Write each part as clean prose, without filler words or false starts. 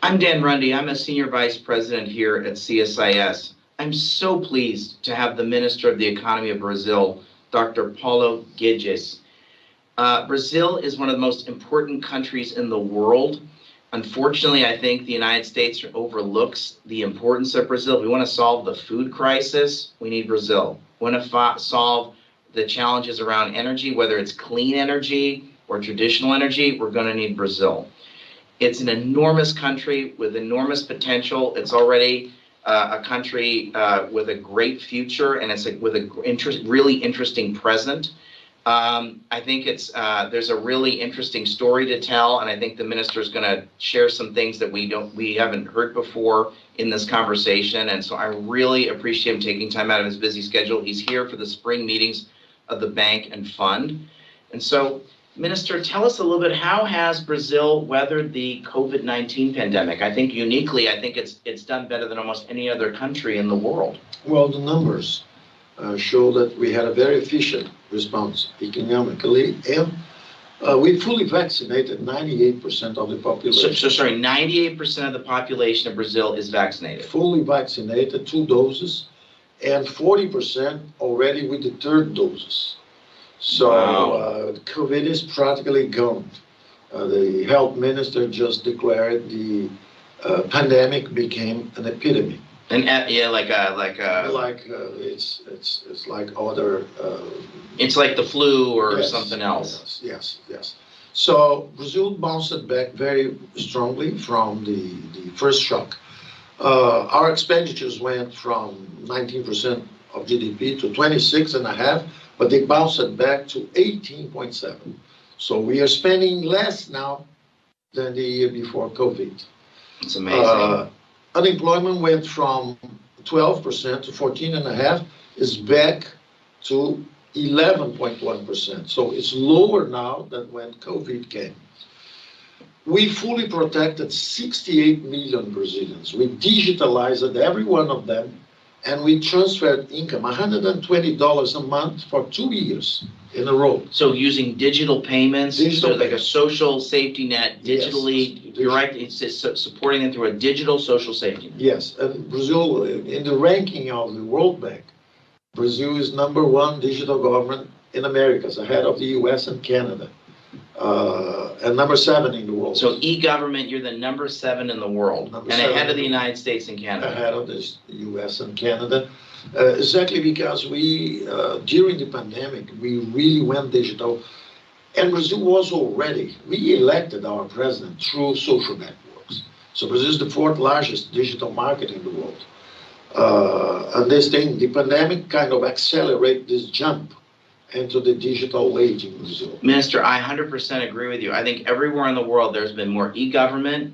I'm Dan Rundy. I'm a Senior Vice President here at CSIS. I'm so pleased to have the Minister of the Economy of Brazil, Dr. Paulo Guedes. Brazil is one of the most important countries in the world. Unfortunately, I think the United States overlooks the importance of Brazil. If we want to solve the food crisis, we need Brazil. We want to solve the challenges around energy, whether it's clean energy or traditional energy, we're going to need Brazil. It's an enormous country with enormous potential. It's already a country with a great future, and it's with a really interesting present. I think there's a really interesting story to tell, and I think the minister is going to share some things that we haven't heard before in this conversation. And so I really appreciate him taking time out of his busy schedule. He's here for the spring meetings of the bank and fund. And so, Minister, tell us a little bit, how has Brazil weathered the COVID-19 pandemic? I think uniquely, I think it's done better than almost any other country in the world. Well, the numbers show that we had a very efficient response economically, and we fully vaccinated 98% of the population. So sorry, 98% of the population of Brazil is vaccinated? Fully vaccinated, 2 doses, and 40% already with the 3rd doses. So wow. COVID is practically gone. The health minister just declared the pandemic became an epidemic. And yeah, it's like other. It's like the flu or yes, something else. Yes. So Brazil bounced back very strongly from the first shock. Our expenditures went from 19% of GDP to 26.5%, but they bounced back to 18.7%. So we are spending less now than the year before COVID. It's amazing. Unemployment went from 12% to 14.5%, is back to 11.1%. So it's lower now than when COVID came. We fully protected 68 million Brazilians. We digitalized every one of them, and we transferred income, $120 a month for 2 years in a row. So using digital payments, Digital like a social safety net, digitally, yes. You're right, it's just supporting them through a digital social safety net. Yes, and Brazil, in the ranking of the World Bank, Brazil is #1 digital government in Americas, ahead of the US and Canada, and #7 in the world. So e-government, you're the #7 in the world, and ahead of the United States and Canada. Ahead of the US and Canada, exactly because we, during the pandemic, we really went digital. And Brazil was already, we elected our president through social networks. So Brazil is the 4th largest digital market in the world. And this thing, the pandemic kind of accelerated this jump into the digital age in Brazil. Minister, I 100% agree with you. I think everywhere in the world there's been more e-government,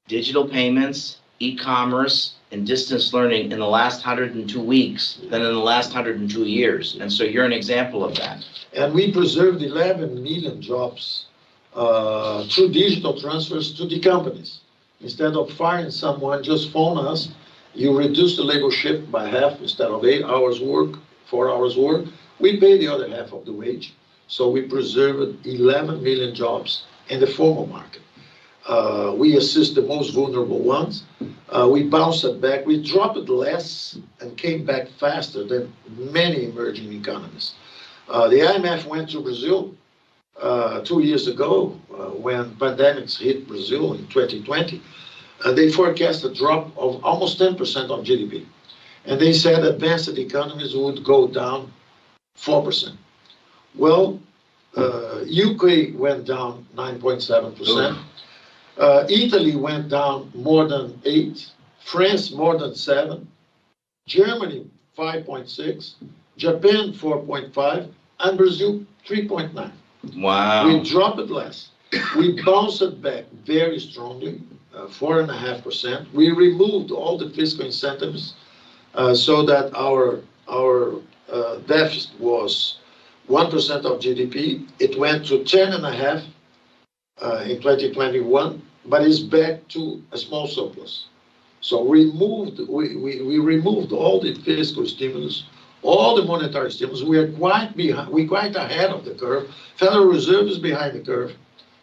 digital payments, e-commerce, and distance learning in the last 102 weeks than in the last 102 years. And so you're an example of that. And we preserved 11 million jobs through digital transfers to the companies. Instead of firing someone, just phone us. You reduce the labor shift by half. Instead of 8 hours work, 4 hours work, we pay the other half of the wage. So we preserved 11 million jobs in the formal market. We assist the most vulnerable ones. We bounced back. We dropped less and came back faster than many emerging economies. The IMF went to Brazil 2 years ago when pandemics hit Brazil in 2020. They forecast a drop of almost 10% of GDP. And they said advanced economies would go down 4%. Well, UK went down 9.7%. Italy went down more than 8%. France more than 7%. Germany 5.6%. Japan 4.5%, and Brazil 3.9%. Wow. We dropped less. We bounced back very strongly, 4.5%. We removed all the fiscal incentives so that our deficit was 1% of GDP. It went to 10.5% in 2021, but it's back to a small surplus. So we removed all the fiscal stimulus, all the monetary stimulus. We are quite ahead of the curve. Federal Reserve is behind the curve.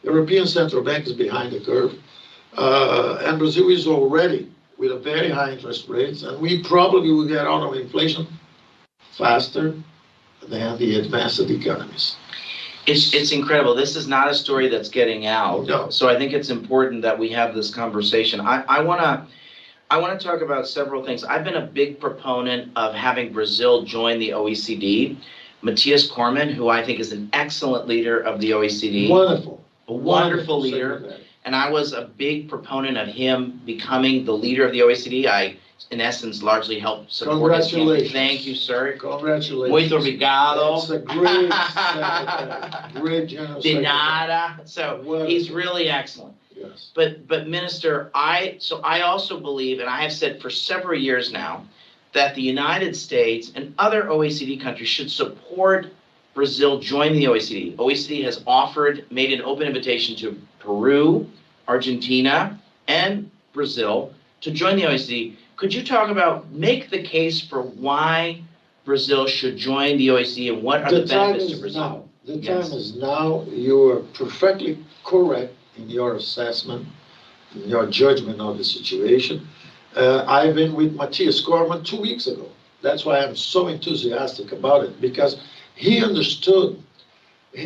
European Central Bank is behind the curve. And Brazil is already with a very high interest rates, and we probably will get out of inflation faster than the advanced economies. It's incredible. This is not a story that's getting out. No. So I think it's important that we have this conversation. I wanna talk about several things. I've been a big proponent of having Brazil join the OECD. Matthias Cormann, who I think is an excellent leader of the OECD. Wonderful. A wonderful leader. And I was a big proponent of him becoming the leader of the OECD. I, in essence, largely helped support his campaign. Congratulations. Thank you, sir. Congratulations. Muito obrigado. It's a great secretary. Great general De secretary. nada. So Wonderful. he's really excellent. Yes. But Minister, I also believe, and I have said for several years now, that the United States and other OECD countries should support Brazil join the OECD. OECD has made an open invitation to Peru, Argentina, and Brazil to join the OECD. Could you talk about, make the case for why Brazil should join the OECD and what are the benefits to Brazil? The time is now. You are perfectly correct in your assessment, in your judgment of the situation. I've been with Matthias Cormann 2 weeks ago. That's why I'm so enthusiastic about it, because he understood,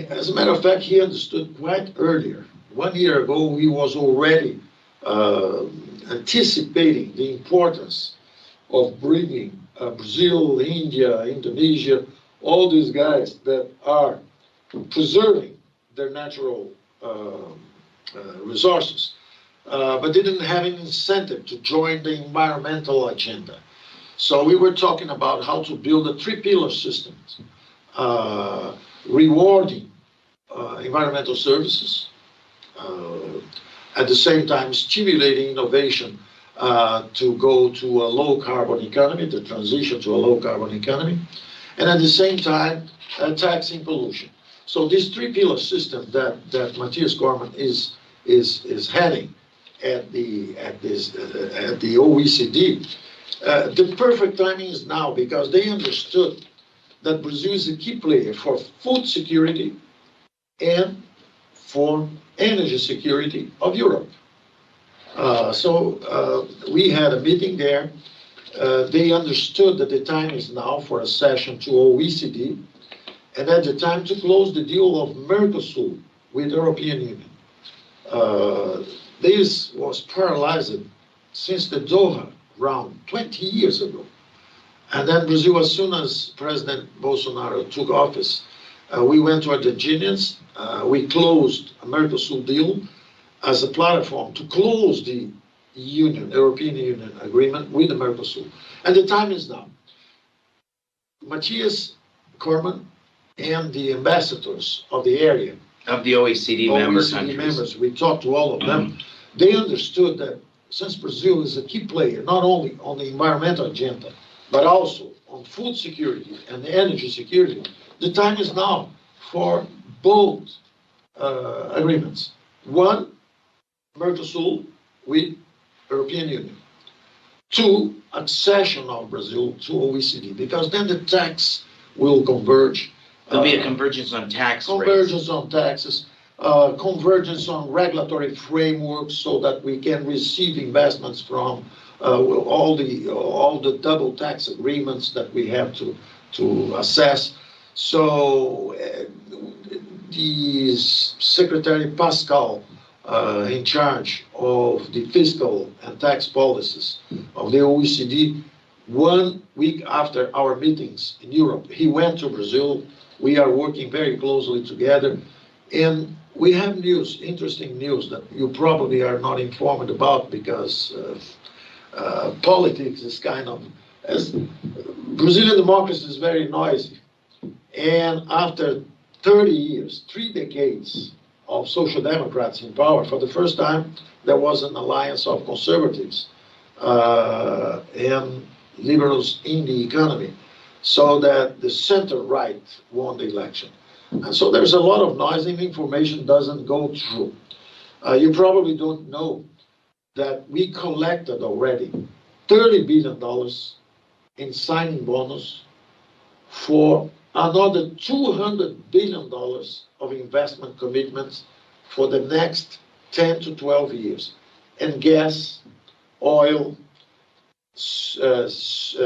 as a matter of fact, he understood quite earlier. 1 year ago, he was already anticipating the importance of bringing Brazil, India, Indonesia, all these guys that are preserving their natural resources, but didn't have an incentive to join the environmental agenda. So we were talking about how to build a three-pillar system, rewarding environmental services, at the same time stimulating innovation to go to a low-carbon economy, the transition to a low-carbon economy, and at the same time taxing pollution. So this three-pillar system that Matthias Cormann is heading at the OECD, the perfect timing is now, because they understood that Brazil is a key player for food security and for energy security of Europe. So we had a meeting there. They understood that the time is now for a session to OECD, and at the time to close the deal of Mercosur with the European Union. This was paralyzed since the Doha round 20 years ago. And then Brazil, as soon as President Bolsonaro took office, we went to Argentinians. We closed a Mercosur deal as a platform to close the European Union agreement with the Mercosur. And the time is now. Matthias Cormann and the ambassadors of the area, of the OECD member countries. Members, we talked to all of them. They understood that since Brazil is a key player, not only on the environmental agenda, but also on food security and energy security, the time is now for both agreements. One, Mercosur with European Union. Two, accession of Brazil to OECD, because then the tax will converge. There'll be a convergence on tax Convergence rates. on taxes, convergence on regulatory frameworks, so that we can receive investments from all the double tax agreements that we have to assess. So the Secretary Pascal, in charge of the fiscal and tax policies of the OECD, 1 week after our meetings in Europe, he went to Brazil. We are working very closely together, and we have news, interesting news that you probably are not informed about, because politics is kind of, as Brazilian democracy is very noisy. And after 30 years, 3 decades of social democrats in power, for the first time, there was an alliance of conservatives and liberals in the economy, so that the center-right won the election. And so there's a lot of noise, and information doesn't go through. You probably don't know that we collected already $30 billion in signing bonus for another $200 billion of investment commitments for the next 10 to 12 years. and gas, oil, sanitation,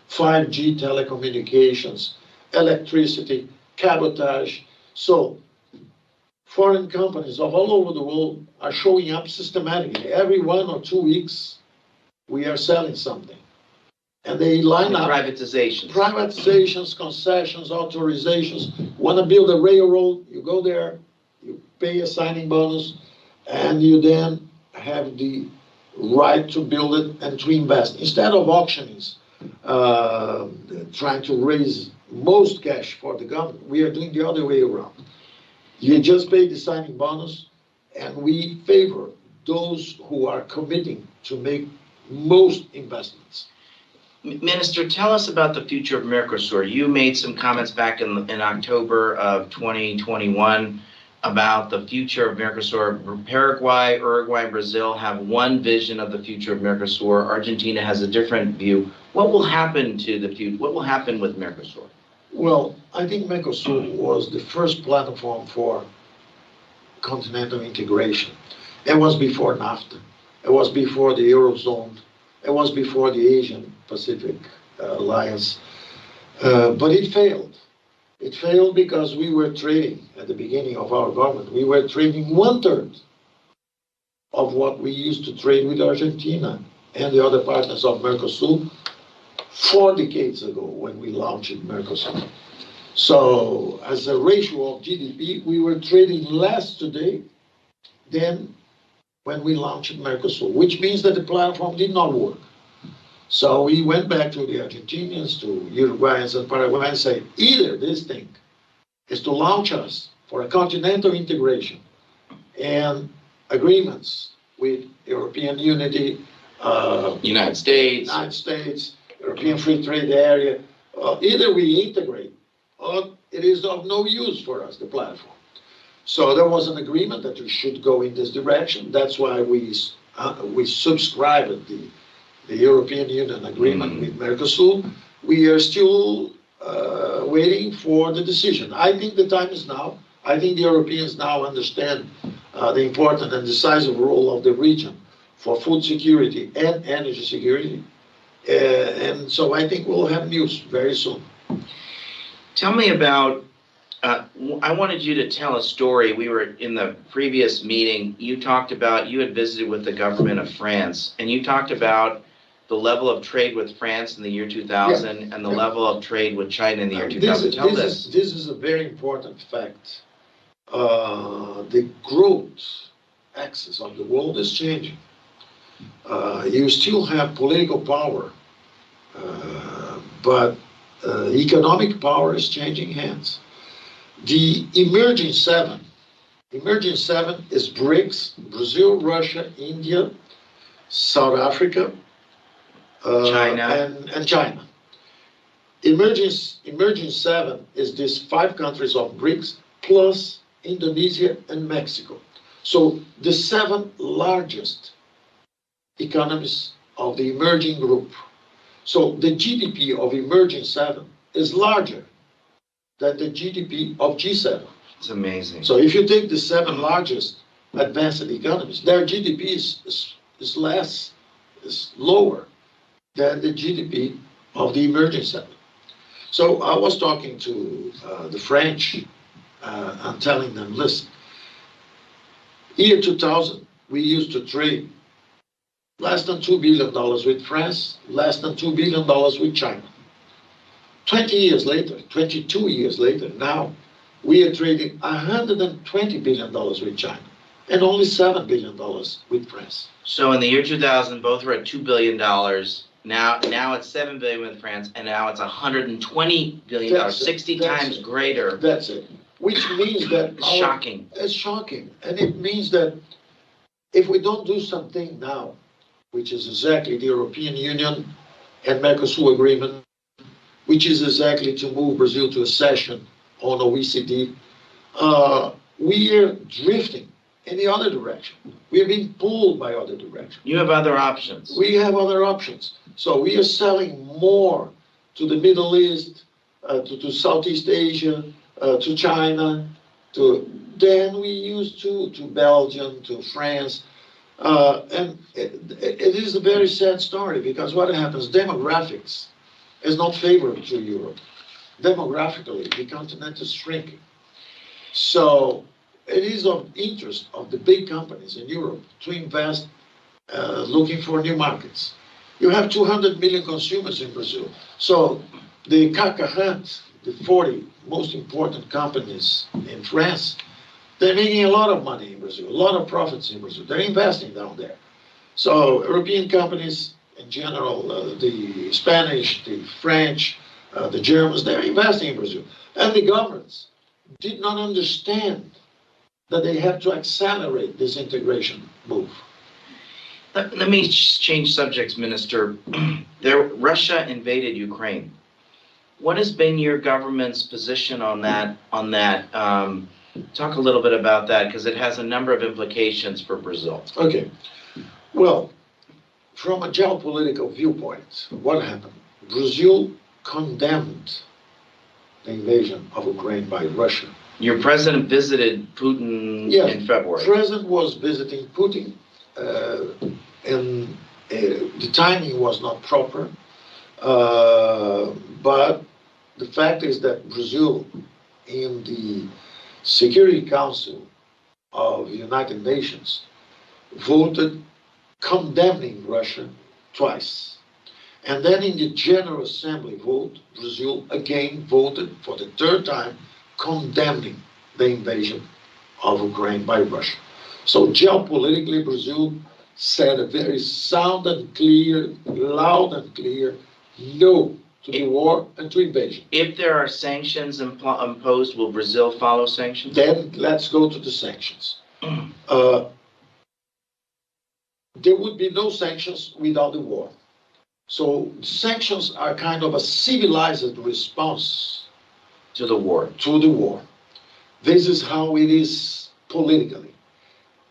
5G telecommunications, electricity, cabotage. So foreign companies of all over the world are showing up systematically. Every 1 or 2 weeks, we are selling something. And they line up. Privatizations. Privatizations, concessions, authorizations. Want to build a railroad, you go there, you pay a signing bonus, and you then have the right to build it and to invest. Instead of auctionings, trying to raise most cash for the government, we are doing the other way around. You just pay the signing bonus, and we favor those who are committing to make most investments. Minister, tell us about the future of Mercosur. You made some comments back in October of 2021 about the future of Mercosur. Paraguay, Uruguay, and Brazil have one vision of the future of Mercosur. Argentina has a different view. What will happen to the future? What will happen with Mercosur? Well, I think Mercosur was the first platform for continental integration. It was before NAFTA. It was before the Eurozone. It was before the Asian Pacific Alliance. But it failed. It failed because we were trading, at the beginning of our government, we were trading 1/3 of what we used to trade with Argentina and the other partners of Mercosur 4 decades ago when we launched Mercosur. So as a ratio of GDP, we were trading less today than when we launched Mercosur, which means that the platform did not work. So we went back to the Argentinians, to Uruguayans and Paraguayans and said, either this thing is to launch us for a continental integration and agreements with European unity, United States, European Free Trade Area, either we integrate or it is of no use for us, the platform. So there was an agreement that we should go in this direction. That's why we subscribed the European Union agreement with Mercosur. We are still waiting for the decision. I think the time is now. I think the Europeans now understand the important and decisive role of the region for food security and energy security. And so I think we'll have news very soon. Tell me about, I wanted you to tell a story. We were in the previous meeting, you talked about, you had visited with the government of France, and you talked about the level of trade with France in the year 2000 and the level of trade with China in the year 2000. Tell this. This is a very important fact. The growth axis of the world is changing. You still have political power, but economic power is changing hands. The emerging seven is BRICS, Brazil, Russia, India, South Africa, China. And China. Emerging seven is these 5 countries of BRICS plus Indonesia and Mexico. So the 7 largest economies of the emerging group. So the GDP of emerging 7 is larger than the GDP of G7. It's amazing. So if you take the 7 largest advanced economies, their GDP is lower than the GDP of the emerging 7. So I was talking to the French and telling them, listen, year 2000, we used to trade less than $2 billion with France, less than $2 billion with China. 20 years later, 22 years later, now we are trading $120 billion with China and only $7 billion with France. So in the year 2000, both were at $2 billion. Now it's $7 billion with France, and now it's $120 billion, 60 times greater. That's it. Which means that it's shocking. It's shocking, and it means that if we don't do something now, which is exactly the European Union and Mercosur agreement, which is exactly to move Brazil to a session on OECD, we are drifting in the other direction. We are being pulled by other directions. You have other options. We have other options. So we are selling more to the Middle East, to Southeast Asia, to China, than we used to Belgium, to France. And it is a very sad story because what happens, demographics is not favorable to Europe. Demographically, the continent is shrinking. So it is of interest of the big companies in Europe to invest looking for new markets. You have 200 million consumers in Brazil. So the CAC 100, the 40 most important companies in France, they're making a lot of money in Brazil, a lot of profits in Brazil. They're investing down there. So European companies in general, the Spanish, the French, the Germans, they're investing in Brazil. And the governments did not understand that they have to accelerate this integration move. Let me change subjects, Minister. Russia invaded Ukraine. What has been your government's position on that? Talk a little bit about that, because it has a number of implications for Brazil. Okay. Well, from a geopolitical viewpoint, what happened? Brazil condemned the invasion of Ukraine by Russia. Your president visited Putin in February. The president was visiting Putin, and the timing was not proper. But the fact is that Brazil, in the Security Council of the United Nations, voted condemning Russia twice. And then in the General Assembly vote, Brazil again voted for the third time condemning the invasion of Ukraine by Russia. So geopolitically, Brazil said a very sound and clear, loud and clear, no to the war and to invasion. If there are sanctions imposed, will Brazil follow sanctions? Then let's go to the sanctions. There would be no sanctions without the war. So sanctions are kind of a civilized response to the war. This is how it is politically.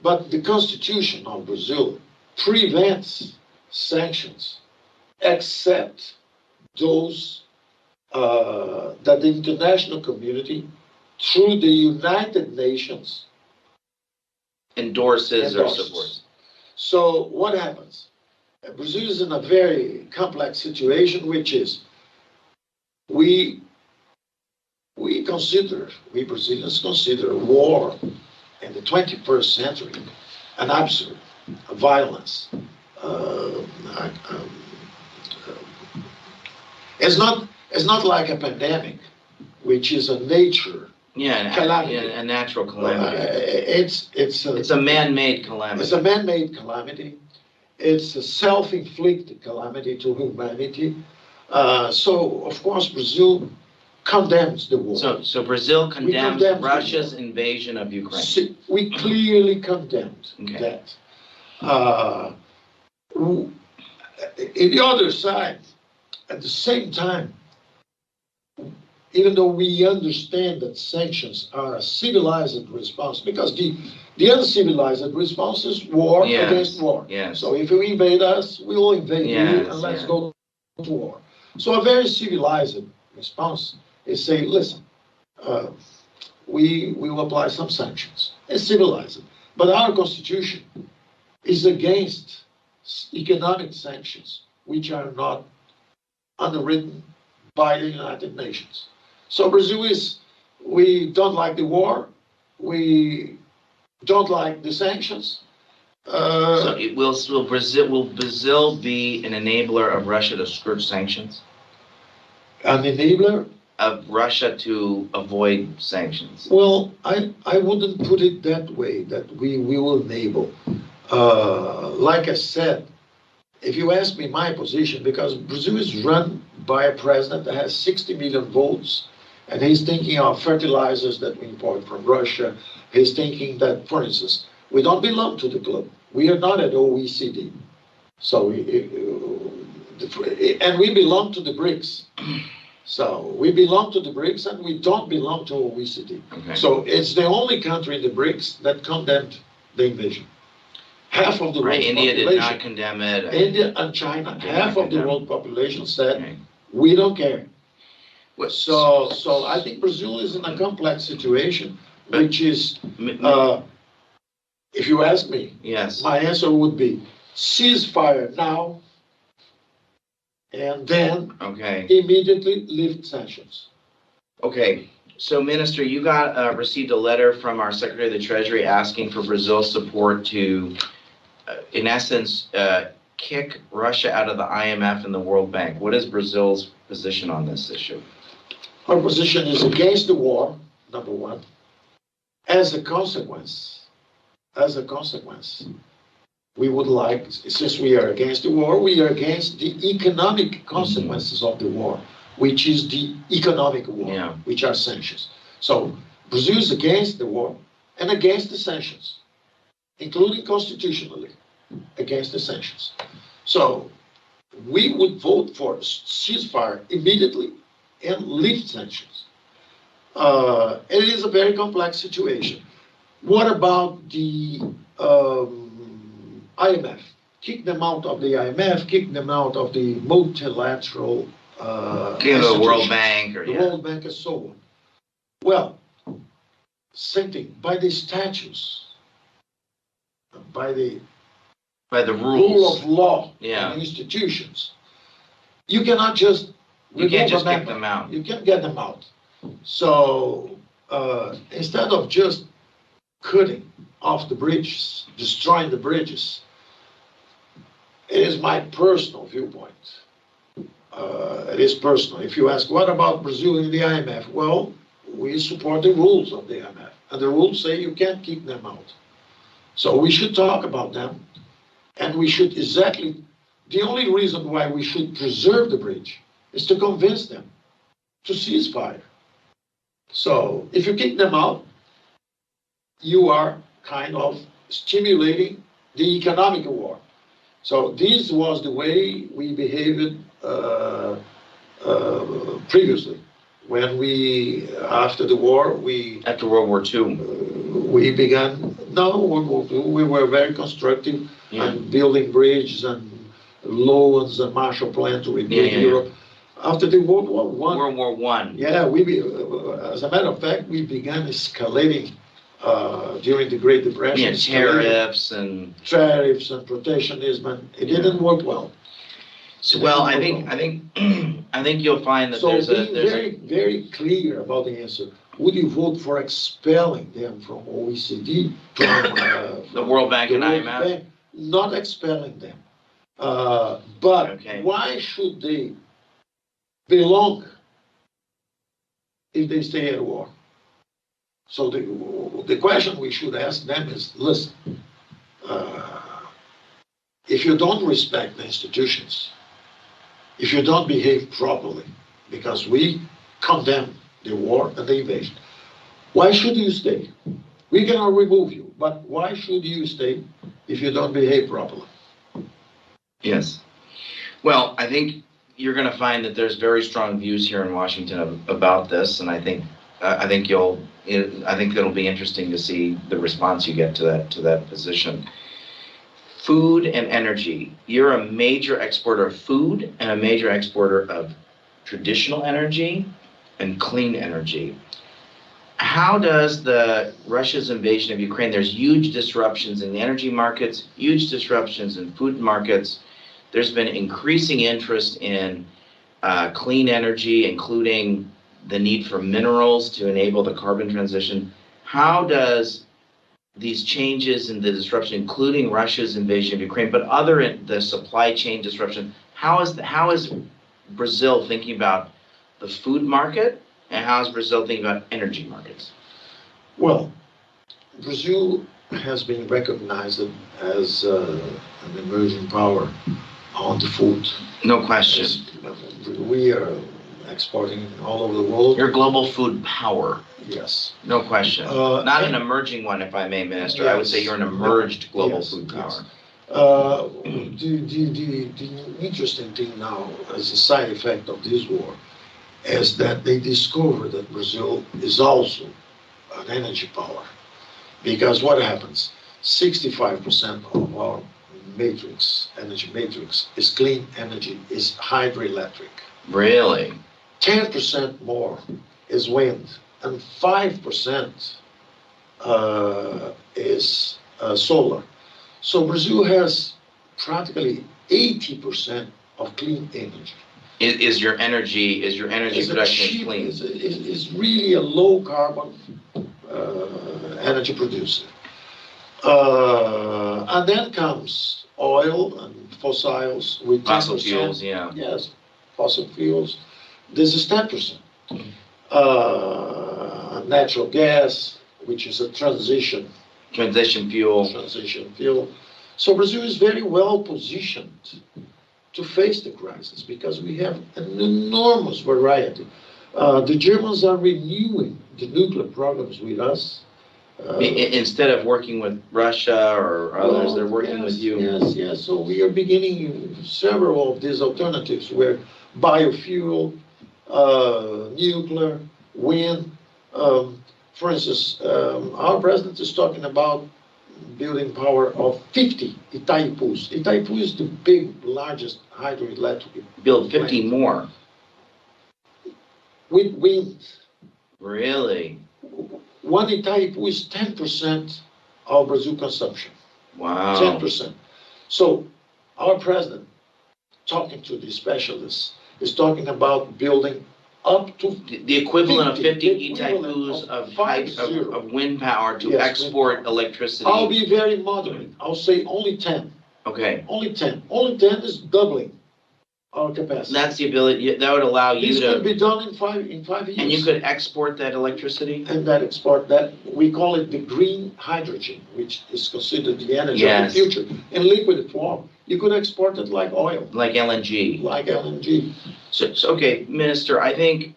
But the Constitution of Brazil prevents sanctions except those that the international community, through the United Nations, endorses or supports. So what happens? Brazil is in a very complex situation, which is we Brazilians consider war in the 21st century an absurd, a violence. It's not like a pandemic, which is a nature calamity. A natural calamity. It's a man-made calamity. It's a man-made calamity. It's a self-inflicted calamity to humanity. So, of course, Brazil condemns the war. So Brazil condemns Russia's invasion of Ukraine. We clearly condemned that. In the other side, at the same time, even though we understand that sanctions are a civilized response, because the uncivilized response is war against war. Yes. So if you invade us, we will invade you, and let's go to war. So a very civilized response is saying, listen, we will apply some sanctions. It's civilized. But our constitution is against economic sanctions, which are not underwritten by the United Nations. So Brazil we don't like the war, we don't like the sanctions. Will Brazil be an enabler of Russia to skirt sanctions? An enabler? Of Russia to avoid sanctions? Well, I wouldn't put it that way, that we will enable. Like I said, if you ask me my position, because Brazil is run by a president that has 60 million votes, and he's thinking of fertilizers that we import from Russia. He's thinking that, for instance, we don't belong to the club. We are not at OECD. So, and we belong to the BRICS. So we belong to the BRICS and we don't belong to OECD. Okay. So it's the only country in the BRICS that condemned the invasion. Half of the world India population. did not condemn it. India and China, half of the world population said, we don't care. So I think Brazil is in a complex situation, which is If you ask me, Yes. my answer would be ceasefire now, and then Okay. immediately lift sanctions. Okay. So, Minister, you got received a letter from our Secretary of the Treasury asking for Brazil's support to, in essence, kick Russia out of the IMF and the World Bank. What is Brazil's position on this issue? Our position is against the war, number one. As a consequence, we would like, since we are against the war, we are against the economic consequences of the war, which is the economic war, which are sanctions. So Brazil is against the war and against the sanctions, including constitutionally against the sanctions. So we would vote for ceasefire immediately and lift sanctions. It is a very complex situation. What about the IMF? Kick them out of the IMF, kick them out of the multilateral the World Bank or the World Bank and so on. Well, same thing. By the statutes, by the rules, rule of law Yeah. and institutions, you cannot just You can't just remove kick a them member. out. You can't get them out. So instead of just cutting off the bridges, destroying the bridges, it is my personal viewpoint. It is personal. If you ask, what about Brazil in the IMF? Well, we support the rules of the IMF. And the rules say you can't keep them out. So we should talk about them. And we should the only reason why we should preserve the bridge is to convince them to cease fire. So if you kick them out, you are kind of stimulating the economic war. So this was the way we behaved previously. When after the war, After World War II. We began, we were very constructive and building bridges and loans and Marshall Plan to rebuild Europe. After the World War I. World War I. Yeah, as a matter of fact, we began escalating during the Great Depression. Tariffs and protectionism, and it didn't work well. So, well, I think you'll find that there's very, very clear about the answer. Would you vote for expelling them from OECD, from the World Bank and IMF? Bank? Not expelling them, but why should they belong if they stay at war? So the question we should ask them is, listen, if you don't respect the institutions, if you don't behave properly, because we condemn the war and the invasion, why should you stay? We cannot remove you, but why should you stay if you don't behave properly? Yes. Well, I think you're going to find that there's very strong views here in Washington about this, and I think it'll be interesting to see the response you get to that position. Food and energy. You're a major exporter of food and a major exporter of traditional energy and clean energy. How does Russia's invasion of Ukraine, there's huge disruptions in the energy markets, huge disruptions in food markets. There's been increasing interest in clean energy, including the need for minerals to enable the carbon transition. How does these changes in the disruption, including Russia's invasion of Ukraine, but the supply chain disruption, how is Brazil thinking about the food market, and how is Brazil thinking about energy markets? Well, Brazil has been recognized as an emerging power on the food. No question. We are exporting all over the world. You're a global food power. Yes. No question. Not an emerging one, if I may, Minister. Yes. I would say you're an emerged global food power. The interesting thing now, as a side effect of this war, is that they discovered that Brazil is also an energy power. Because what happens? 65% of our energy matrix is clean energy, is hydroelectric. Really? 10% more is wind, and 5% is solar. So Brazil has practically 80% of clean energy. Is your energy production clean? Is really a low carbon energy producer. And then comes oil and fossils with 10%. Fossil fuels, yeah. Yes, fossil fuels. This is 10%. Natural gas, which is a transition fuel. So Brazil is very well positioned to face the crisis because we have an enormous variety. The Germans are renewing the nuclear programs with us. Instead of working with Russia or others, they're working with you. Yes. So we are beginning several of these alternatives where biofuel, nuclear, wind. For instance, our president is talking about building power of 50 Itaipus. Itaipu is the largest hydroelectric. Build 50 more. With wind. Really? One Itaipu is 10% of Brazil consumption. Wow. 10%. So our president, talking to the specialists, is talking about building up to the equivalent of 50 Itaipus of wind power to export electricity. I'll be very moderate. I'll say only 10. Okay. Only 10. Only 10 is doubling our capacity. That's the ability that would allow you this to. Could be done in 5 years. And you could export that electricity. And that we call it the green hydrogen, which is considered the energy of the future in liquid form. You could export it like oil. Like LNG. Like LNG. So okay, Minister, I think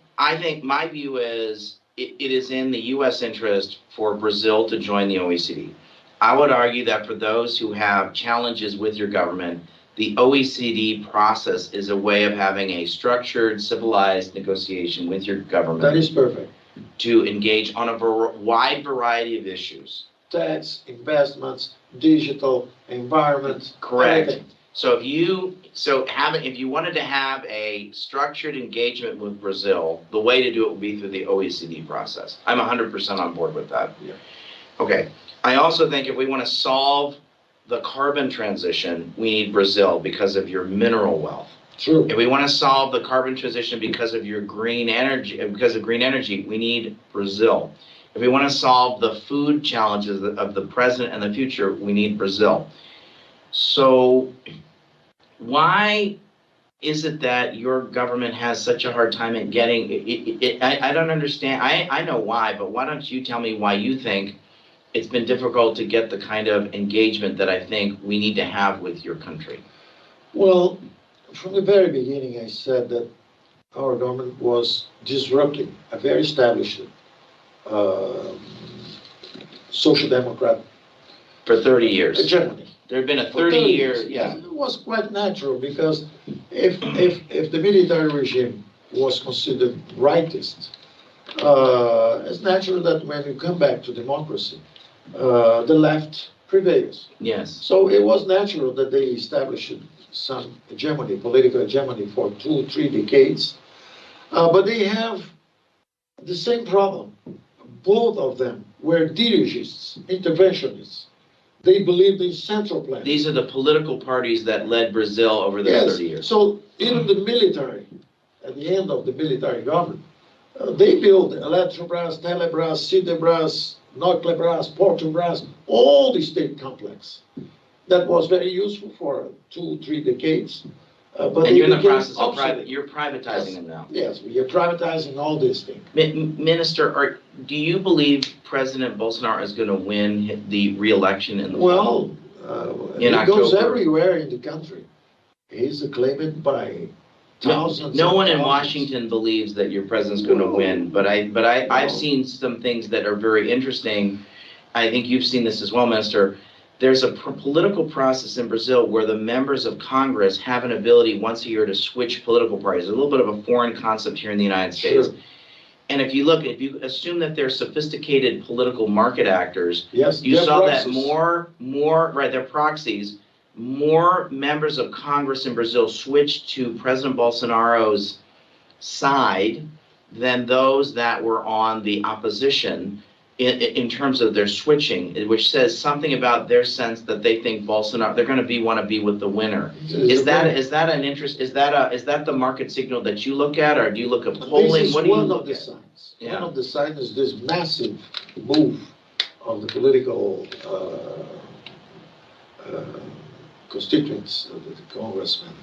my view is it is in the U.S. interest for Brazil to join the OECD. I would argue that for those who have challenges with your government, the OECD process is a way of having a structured, civilized negotiation with your government. That is perfect. To engage on a wide variety of issues. Tax, investments, digital, environment. Correct. Everything. So if you wanted to have a structured engagement with Brazil, the way to do it would be through the OECD process. I'm 100% on board with that. Yeah. Okay. I also think if we want to solve the carbon transition, we need Brazil because of your mineral wealth. True. If we want to solve the carbon transition because of your green energy, we need Brazil. If we want to solve the food challenges of the present and the future, we need Brazil. So why is it that your government has such a hard time at getting it? I don't understand. I know why, but why don't you tell me why you think it's been difficult to get the kind of engagement that I think we need to have with your country? Well, from the very beginning, I said that our government was disrupting a very established social democrat for 30 years. Hegemony. There had been a 30-year, It was quite natural because if the military regime was considered rightist, it's natural that when you come back to democracy, the left prevails. Yes. So it was natural that they established some hegemony, political hegemony for 2-3 decades. But they have the same problem. Both of them were dirigists, interventionists. They believed in central planning. These are the political parties that led Brazil over the 30 years. So even the military, at the end of the military government, they built Eletrobras, Telebras, Sidebras, Nucleabras, Portobras, all the state complex. That was very useful for 2-3 decades. But and you're in the process of you're privatizing them now. Yes, we are privatizing all these things. Minister, do you believe President Bolsonaro is going to win the re-election in the fall? In October? Goes everywhere in the country. He's acclaimed by thousands. No one in Washington believes that your president's going to win, but I've seen some things that are very interesting. I think you've seen this as well, Minister. There's a political process in Brazil where the members of Congress have an ability once a year to switch political parties. A little bit of a foreign concept here in the United States. Sure. And if you assume that they're sophisticated political market actors, yes, you saw proxies. That they're proxies, more members of Congress in Brazil switched to President Bolsonaro's side than those that were on the opposition in terms of their switching, which says something about their sense that they think Bolsonaro, they're going to want to be with the winner. Is that an interest? Is that the market signal that you look at, or do you look at polling? What do you look at? Signs. Yeah. One of the signs is this massive move of the political constituents, the congressmen,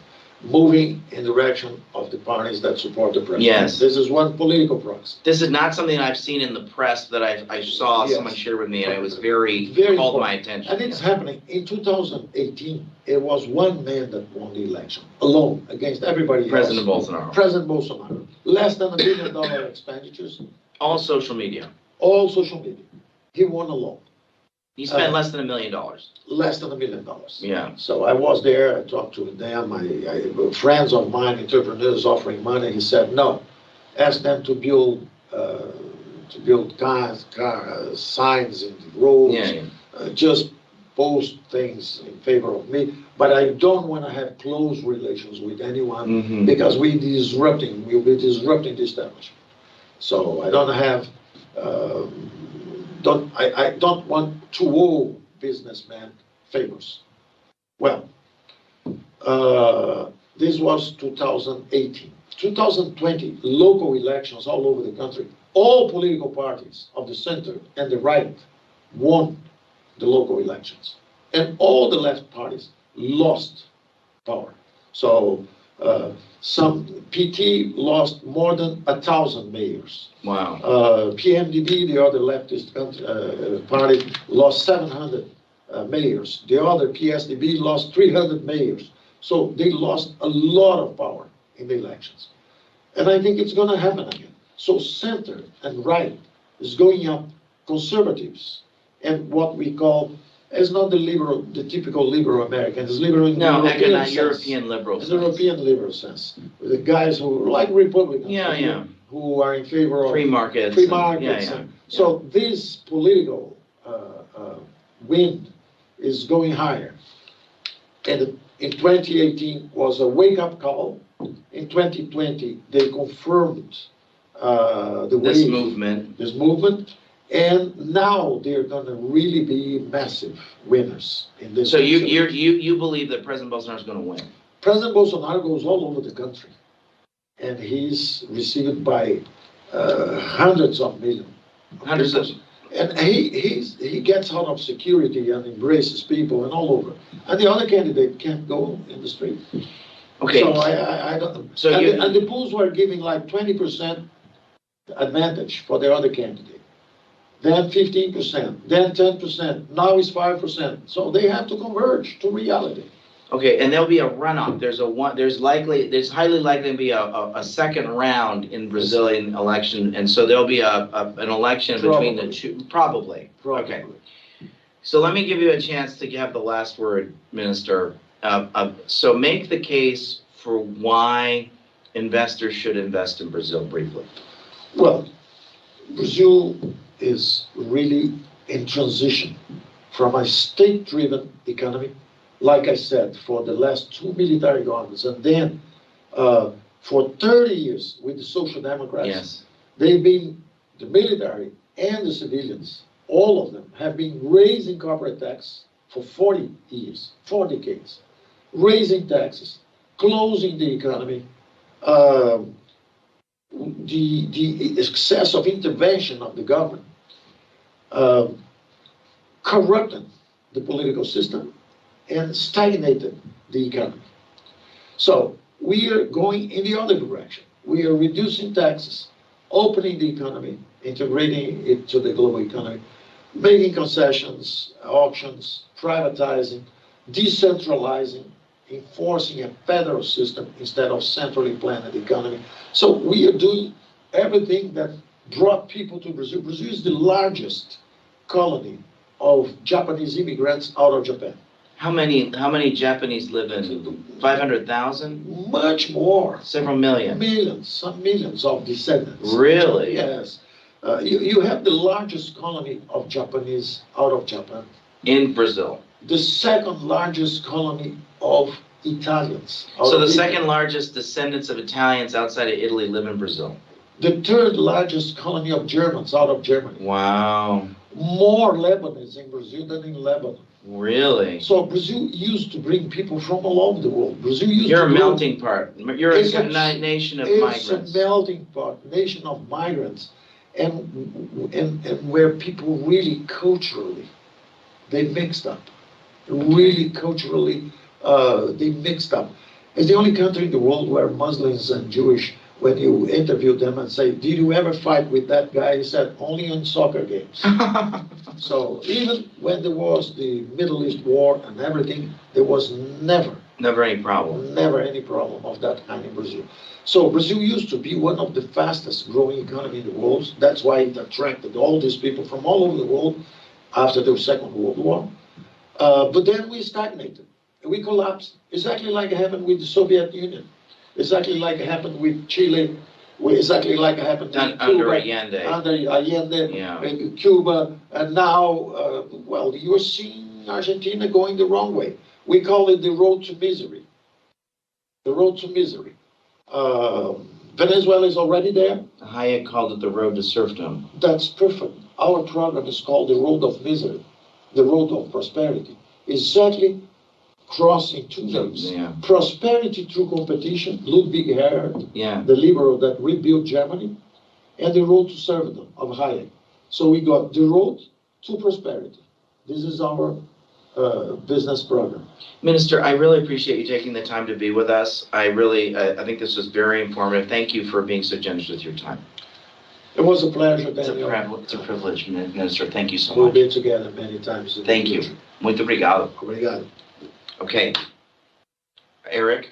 moving in the direction of the parties that support the president. Yes. This is one political proxy. This is not something I've seen in the press that I saw someone share with me, and it was very called important. My attention. And it's happening. In 2018, it was one man that won the election, alone, against everybody President else. Bolsonaro. President Bolsonaro. Less than $1 billion expenditures. All social media. All social media. He won alone. He spent less than $1 million. Less than $1 million. Yeah. So I was there, I talked to them, friends of mine, entrepreneurs offering money. He said, no, ask them to build signs in the roads, just post things in favor of me. But I don't want to have close relations with anyone because we'll be disrupting the establishment. So I don't have, I don't want to owe businessmen favors. Well, this was 2018. 2020, local elections all over the country. All political parties of the center and the right won the local elections. And all the left parties lost power. So some PT lost more than 1,000 mayors. Wow. PMDB, the other leftist party, lost 700 mayors. The other PSDB lost 300 mayors. So they lost a lot of power in the elections. And I think it's going to happen again. So center and right is going up. Conservatives and what we call, it's not the typical liberal American, it's liberal in the European liberal sense. European liberal sense. The guys who like Republicans. Who are in favor of free markets. So this political wind is going higher. And in 2018 was a wake-up call. In 2020, they confirmed this movement. And now they're going to really be massive winners in this. So you believe that President Bolsonaro is going to win? President Bolsonaro goes all over the country, and he's received by hundreds of millions. And he gets out of security and embraces people and all over. And the other candidate can't go in the street. Okay. So I don't. So and the polls were giving like 20% advantage for the other candidate. Then 15%, then 10%, now it's 5%. So they have to converge to reality. Okay, and there'll be a runoff. There's highly likely to be a second round in Brazilian election, and so there'll be an election between the two, probably. Okay. So let me give you a chance to have the last word, Minister. So make the case for why investors should invest in Brazil briefly. Well, Brazil is really in transition from a state-driven economy, like I said, for the last two military governments, and then for 30 years with the Social Democrats, they've been, the military and the civilians, all of them have been raising corporate tax for 40 years, 4 decades, raising taxes, closing the economy, the excess of intervention of the government, corrupted the political system and stagnated the economy. So we are going in the other direction. We are reducing taxes, opening the economy, integrating it to the global economy, making concessions, auctions, privatizing, decentralizing, enforcing a federal system instead of centrally planned economy. So we are doing everything that brought people to Brazil. Brazil is the largest colony of Japanese immigrants out of Japan. How many Japanese live in 500,000? Much more. Several million. Some millions of descendants. Really? Yes. You have the largest colony of Japanese out of Japan. In Brazil. The second largest colony of Italians. So the second largest descendants of Italians outside of Italy live in Brazil. The third largest colony of Germans out of Germany. Wow. more Lebanese in Brazil than in Lebanon. Really? So Brazil used to bring people from all over the world. Brazil used You're to a melting pot. You're a nation of It's migrants. a melting pot, nation of migrants, and where people really culturally, they mixed up. Really culturally, they mixed up. It's the only country in the world where Muslims and Jewish, when you interview them and say, did you ever fight with that guy? He said, only on soccer games. So even when there was the Middle East war and everything, there was never any problem. Never any problem of that kind in Brazil. So Brazil used to be one of the fastest growing economy in the world. That's why it attracted all these people from all over the world after the Second World War. But then we stagnated. We collapsed. Exactly like it happened with the Soviet Union. Exactly like it happened with Chile. Exactly like it happened with Cuba. Under Allende. Under Allende, Yeah. Cuba. And now, well, you're seeing Argentina going the wrong way. We call it the road to misery. The road to misery. Venezuela is already there. Hayek called it the road to serfdom. That's perfect. Our program is called the road of misery, the road of prosperity. Exactly crossing two things. Yeah. Prosperity through competition, Ludwig Erhard, Yeah. the liberal that rebuilt Germany, and the road to serfdom of Hayek. So we got the road to prosperity. This is our business program. Minister, I really appreciate you taking the time to be with us. I think this was very informative. Thank you for being so generous with your time. It was a pleasure, Daniel. It's a privilege, Minister. Thank you so We'll much. be together many times. Thank you. Muito obrigado. Obrigado. Okay. Eric?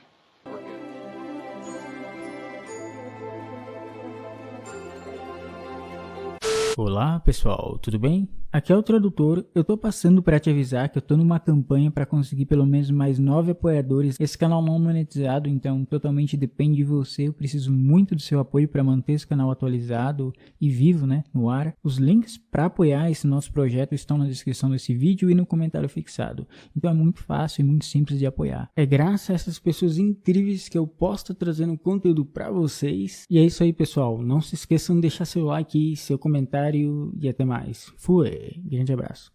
Olá pessoal, tudo bem? Aqui é o Tradutor, eu tô passando para te avisar que eu tô numa campanha para conseguir pelo menos mais 9 apoiadores. Esse canal não é monetizado, então totalmente depende de você. Eu preciso muito do seu apoio para manter esse canal atualizado e vivo, né, no ar. Os links para apoiar esse nosso projeto estão na descrição desse vídeo e no comentário fixado. Então é muito fácil e muito simples de apoiar. É graças a essas pessoas incríveis que eu posso estar trazendo conteúdo para vocês. E é isso aí pessoal, não se esqueçam de deixar seu like, seu comentário e até mais. Fui! Grande abraço.